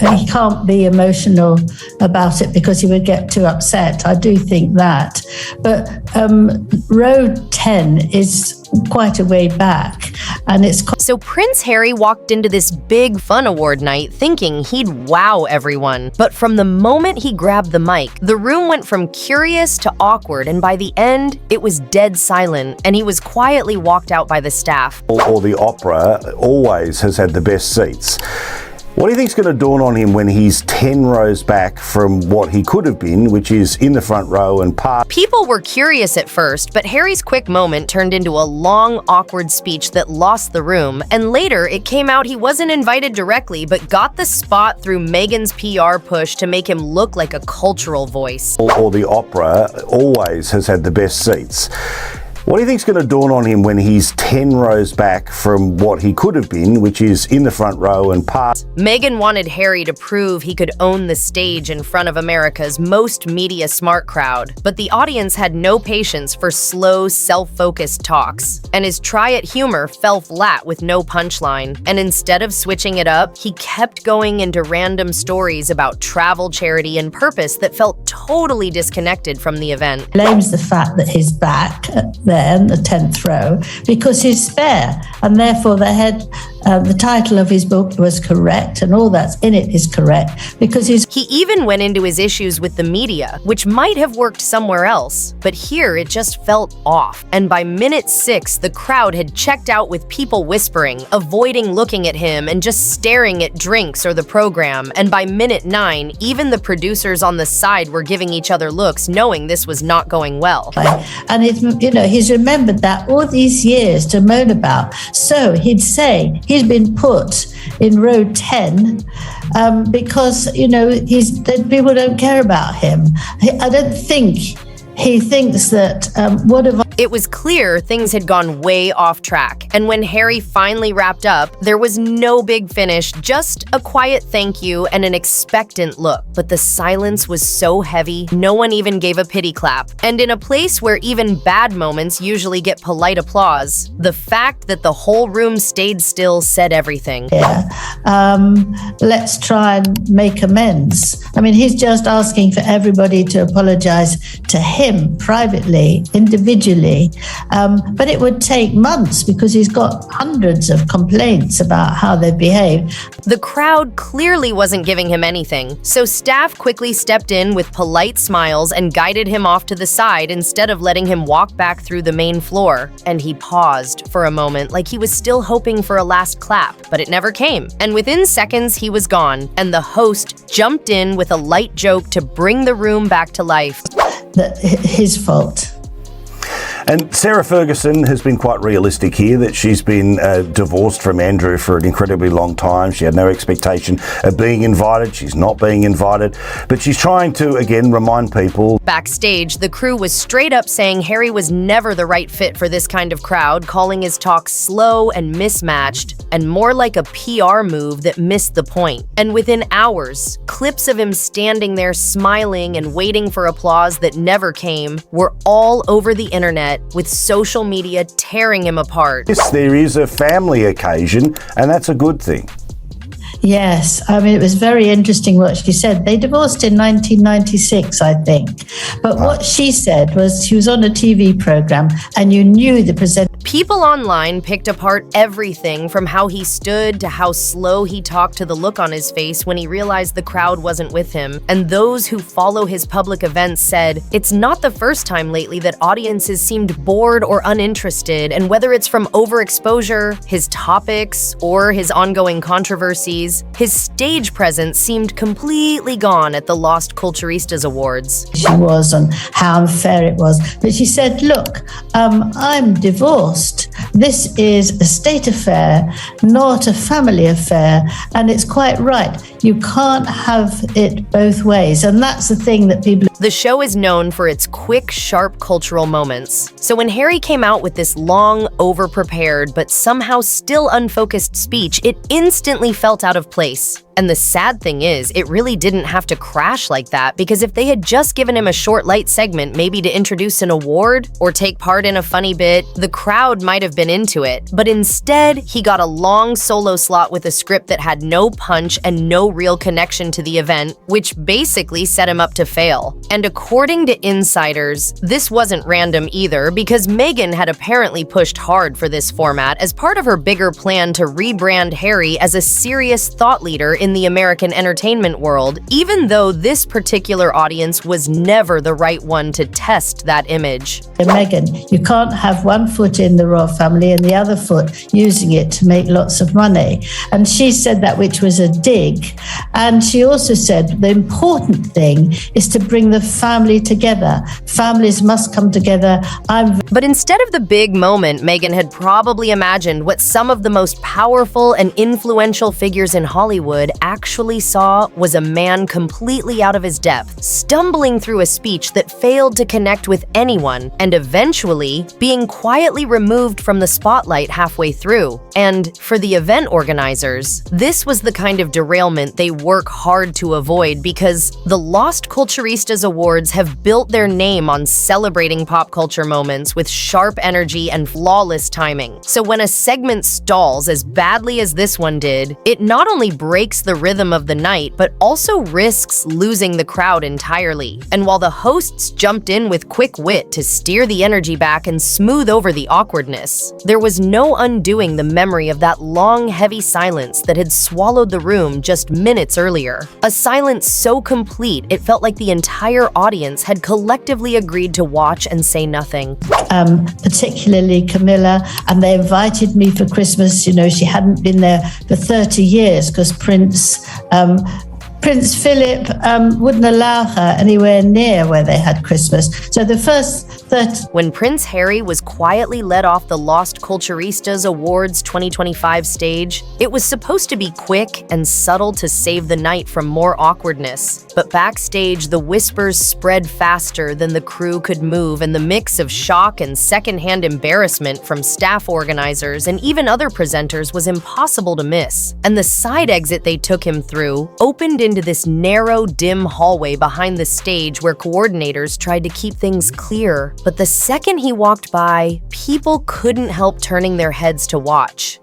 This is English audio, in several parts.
he can't be emotional about it because he would get too upset. I do think that. But row 10 is quite a way back, and it's... So Prince Harry walked into this big fun award night thinking he'd wow everyone. But from the moment he grabbed the mic, the room went from curious to awkward, and by the end, it was dead silent, and he was quietly walked out by the staff. Or the opera always has had the best seats. What do you think is going to dawn on him when he's 10 rows back from what he could have been, which is in the front row and part? People were curious at first, but Harry's quick moment turned into a long, awkward speech that lost the room, and later it came out he wasn't invited directly, but got the spot through Meghan's PR push to make him look like a cultural voice. Or the opera always has had the best seats. What do you think is going to dawn on him when he's 10 rows back from what he could have been, which is in the front row and part? Meghan wanted Harry to prove he could own the stage in front of America's most media-smart crowd, but the audience had no patience for slow, self-focused talks, and his try at humor fell flat with no punchline. And instead of switching it up, he kept going into random stories about travel, charity, and purpose that felt totally disconnected from the event. Blames the fact that he's back there in the 10th row because he's spare, and therefore the title of his book was correct, and all that's in it is correct because he's... He even went into his issues with the media, which might have worked somewhere else, but here it just felt off. And by minute 6, the crowd had checked out with people whispering, avoiding looking at him, and just staring at drinks or the program. And by minute 9, even the producers on the side were giving each other looks, knowing this was not going well. And he's remembered that all these years to moan about. So he'd say he's been put in row 10 because, that people don't care about him. I don't think he thinks that It was clear things had gone way off track, and when Harry finally wrapped up, there was no big finish, just a quiet thank you and an expectant look. But the silence was so heavy, no one even gave a pity clap. And in a place where even bad moments usually get polite applause, the fact that the whole room stayed still said everything. Let's try and make amends. I mean, he's just asking for everybody to apologize to him privately, individually. But it would take months because he's got hundreds of complaints about how they behave. The crowd clearly wasn't giving him anything, so staff quickly stepped in with polite smiles and guided him off to the side instead of letting him walk back through the main floor. And he paused for a moment like he was still hoping for a last clap, but it never came. And within seconds, he was gone, and the host jumped in with a light joke to bring the room back to life. His fault. And Sarah Ferguson has been quite realistic here, that she's been divorced from Andrew for an incredibly long time. She had no expectation of being invited. She's not being invited. But she's trying to, again, remind people. Backstage, the crew was straight up saying Harry was never the right fit for this kind of crowd, calling his talk slow and mismatched, and more like a PR move that missed the point. And within hours, clips of him standing there smiling and waiting for applause that never came were all over the internet, with social media tearing him apart. Yes, there is a family occasion, and that's a good thing. Yes, I mean, it was very interesting what she said. They divorced in 1996, I think. But what she said was she was on a TV program and you knew the presenter. People online picked apart everything from how he stood to how slow he talked to the look on his face when he realized the crowd wasn't with him. And those who follow his public events said, it's not the first time lately that audiences seemed bored or uninterested, and whether it's from overexposure, his topics, or his ongoing controversies, his stage presence seemed completely gone at the Las Culturistas Awards. She was on how unfair it was. But she said, look, I'm divorced. This is a state affair, not a family affair. And it's quite right. You can't have it both ways. And that's the thing that people... The show is known for its quick, sharp cultural moments. So when Harry came out with this long, over-prepared, but somehow still unfocused speech, it instantly felt out of place. And the sad thing is, it really didn't have to crash like that, because if they had just given him a short, light segment, maybe to introduce an award or take part in a funny bit, the crowd might have been into it. But instead, he got a long solo slot with a script that had no punch and no real connection to the event, which basically set him up to fail. And according to insiders, this wasn't random either, because Meghan had apparently pushed hard for this format as part of her bigger plan to rebrand Harry as a serious thought leader in the American entertainment world, even though this particular audience was never the right one to test that image. Meghan, you can't have one foot in the royal family and the other foot using it to make lots of money. And she said that, which was a dig. And she also said the important thing is to bring the family together. Families must come together. But instead of the big moment, Meghan had probably imagined what some of the most powerful and influential figures in Hollywood actually saw was a man completely out of his depth, stumbling through a speech that failed to connect with anyone, and eventually being quietly removed from the spotlight halfway through. And for the event organizers, this was the kind of derailment they work hard to avoid, because the Las Culturistas Awards have built their name on celebrating pop culture moments with sharp energy and flawless timing. So when a segment stalls as badly as this one did, it not only breaks the rhythm of the night, but also risks losing the crowd entirely. And while the hosts jumped in with quick wit to steer the energy back and smooth over the awkwardness, there was no undoing the memory of that long, heavy silence that had swallowed the room just minutes earlier. A silence so complete, it felt like the entire audience had collectively agreed to watch and say nothing. Particularly Camilla, and they invited me for Christmas. You know, she hadn't been there for 30 years because Prince Philip wouldn't allow her anywhere near where they had Christmas. So the first 30... When Prince Harry was quietly led off the Las Culturistas Awards 2025 stage, it was supposed to be quick and subtle to save the night from more awkwardness. But backstage, the whispers spread faster than the crew could move, and the mix of shock and secondhand embarrassment from staff organizers and even other presenters was impossible to miss. And the side exit they took him through opened into this narrow, dim hallway behind the stage where coordinators tried to keep things clear. But the second he walked by, people couldn't help turning their heads to watch.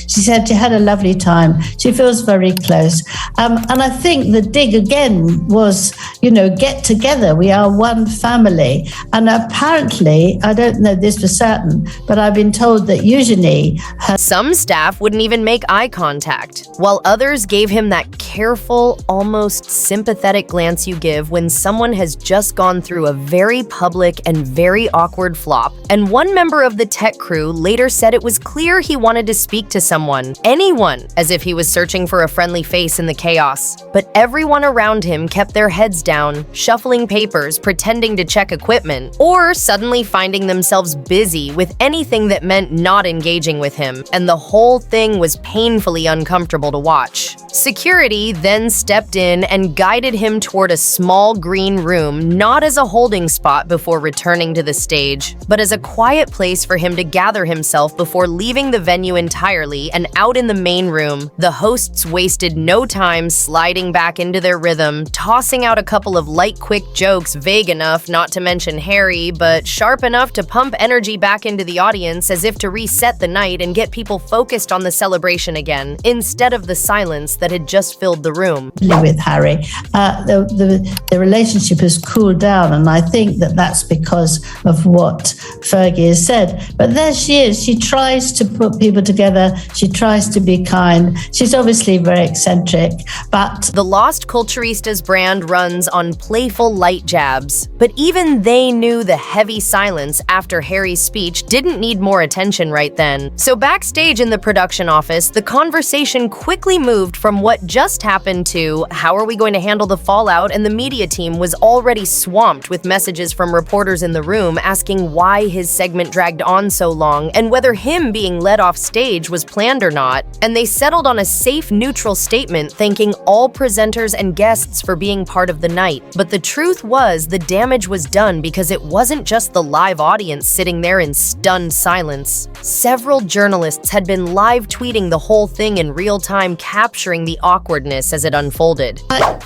She said she had a lovely time. She feels very close. And I think the dig again was, get together. We are one family. And apparently, I don't know this for certain, but I've been told that usually some staff wouldn't even make eye contact, while others gave him that careful, almost sympathetic glance you give when someone has just gone through a very public and very awkward flop. And one member of the tech crew later said it was clear he wanted to speak to someone, anyone, as if he was searching for a friendly face in the chaos. But everyone around him kept their heads down, shuffling papers, pretending to check equipment, or suddenly finding themselves busy with anything that meant not engaging with him, and the whole thing was painfully uncomfortable to watch. Security then stepped in and guided him toward a small green room, not as a holding spot before returning to the stage, but as a quiet place for him to gather himself before leaving the venue entirely. And out in the main room, the hosts wasted no time sliding back into their rhythm, tossing out a couple of light, quick jokes vague enough not to mention Harry, but sharp enough to pump energy back into the audience as if to reset the night and get people focused on the celebration again, instead of the silence that had just filled the room. With Harry, the relationship has cooled down, and I think that's because of what Fergie has said. But there she is. She tries to put people together. She tries to be kind. She's obviously very eccentric, but the Las Culturistas brand runs on playful light jabs. But even they knew the heavy silence after Harry's speech didn't need more attention right then. So backstage in the production office, the conversation quickly moved from what just happened to how are we going to handle the fallout, and the media team was already swamped with messages from reporters in the room asking why his segment dragged on so long and whether him being led off stage was planned or not. And they settled on a safe, neutral statement thanking all presenters and guests for being part of the night. But the truth was, the damage was done because it wasn't just the live audience sitting there in stunned silence. Several journalists had been live tweeting the whole thing in real time, capturing the awkwardness as it unfolded.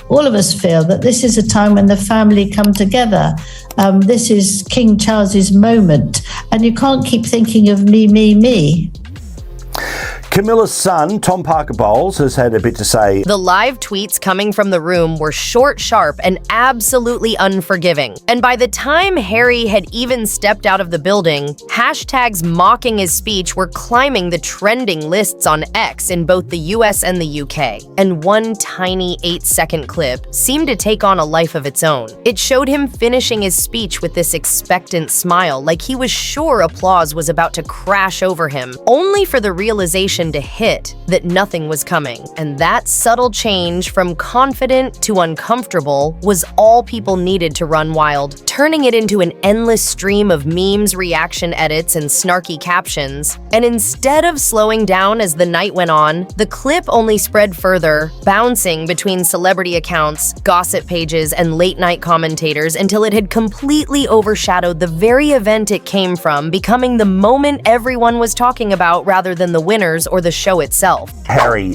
All of us feel that this is a time when the family come together. This is King Charles's moment, and you can't keep thinking of me, me, me. Camilla's son, Tom Parker Bowles, has had a bit to say. The live tweets coming from the room were short, sharp, and absolutely unforgiving. And by the time Harry had even stepped out of the building, hashtags mocking his speech were climbing the trending lists on X in both the US and the UK. And one tiny 8-second clip seemed to take on a life of its own. It showed him finishing his speech with this expectant smile, like he was sure applause was about to crash over him, only for the realization to hit that nothing was coming. And that subtle change from confident to uncomfortable was all people needed to run wild, turning it into an endless stream of memes, reaction edits, and snarky captions. And instead of slowing down as the night went on, the clip only spread further, bouncing between celebrity accounts, gossip pages, and late-night commentators until it had completely overshadowed the very event it came from, becoming the moment everyone was talking about rather than the winners or the show itself. Harry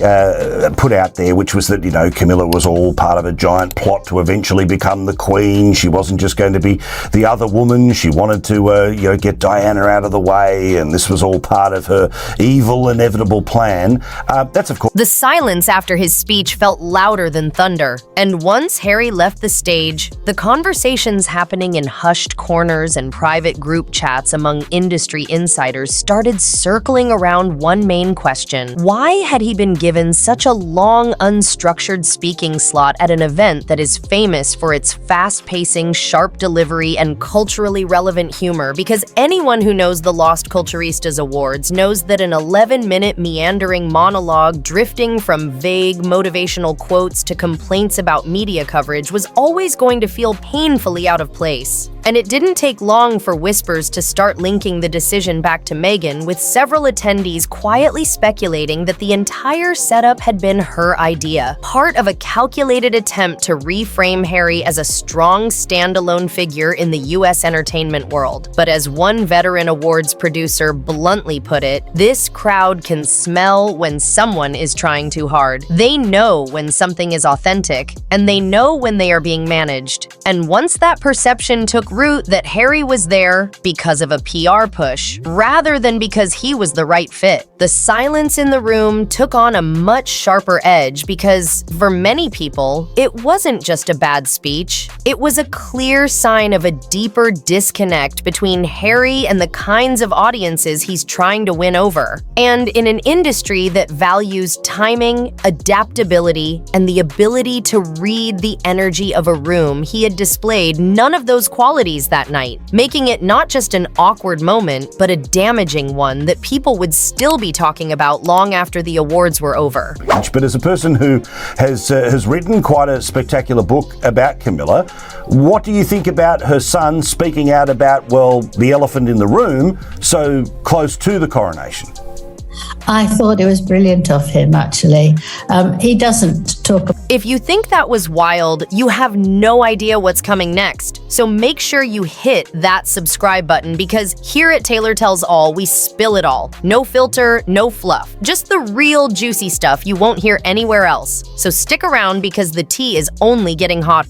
put out there, which was that, Camilla was all part of a giant plot to eventually become the queen. She wasn't just going to be the other woman. She wanted to, get Diana out of the way, and this was all part of her evil, inevitable plan. That's, of course... The silence after his speech felt louder than thunder, and once Harry left the stage, the conversations happening in hushed corners and private group chats among industry insiders started circling around one main question. Why had he been given such a long, unstructured speaking slot at an event that is famous for its fast-pacing, sharp delivery, and culturally relevant humor? Because anyone who knows the Las Culturistas Awards knows that an 11-minute meandering monologue drifting from vague motivational quotes to complaints about media coverage was always going to feel painfully out of place. And it didn't take long for whispers to start linking the decision back to Meghan, with several attendees quietly speculating that the entire setup had been her idea, part of a calculated attempt to reframe Harry as a strong, standalone figure in the US entertainment world. But as one veteran awards producer bluntly put it, this crowd can smell when someone is trying too hard. They know when something is authentic, and they know when they are being managed. And once that perception took root that Harry was there because of a PR push, rather than because he was the right fit, the silence in the room took on a much sharper edge because, for many people, it wasn't just a bad speech. It was a clear sign of a deeper disconnect between Harry and the kinds of audiences he's trying to win over. And in an industry that values timing, adaptability, and the ability to read the energy of a room, he had displayed none of those qualities that night, making it not just an awkward moment, but a damaging one that people would still be talking about long after the awards were over. But as a person who has written quite a spectacular book about Camilla, what do you think about her son speaking out about, the elephant in the room so close to the coronation? I thought it was brilliant of him, actually. He doesn't talk. If you think that was wild, you have no idea what's coming next. So make sure you hit that subscribe button, because here at Taylor Tells All, we spill it all. No filter, no fluff. Just the real juicy stuff you won't hear anywhere else. So stick around, because the tea is only getting hot.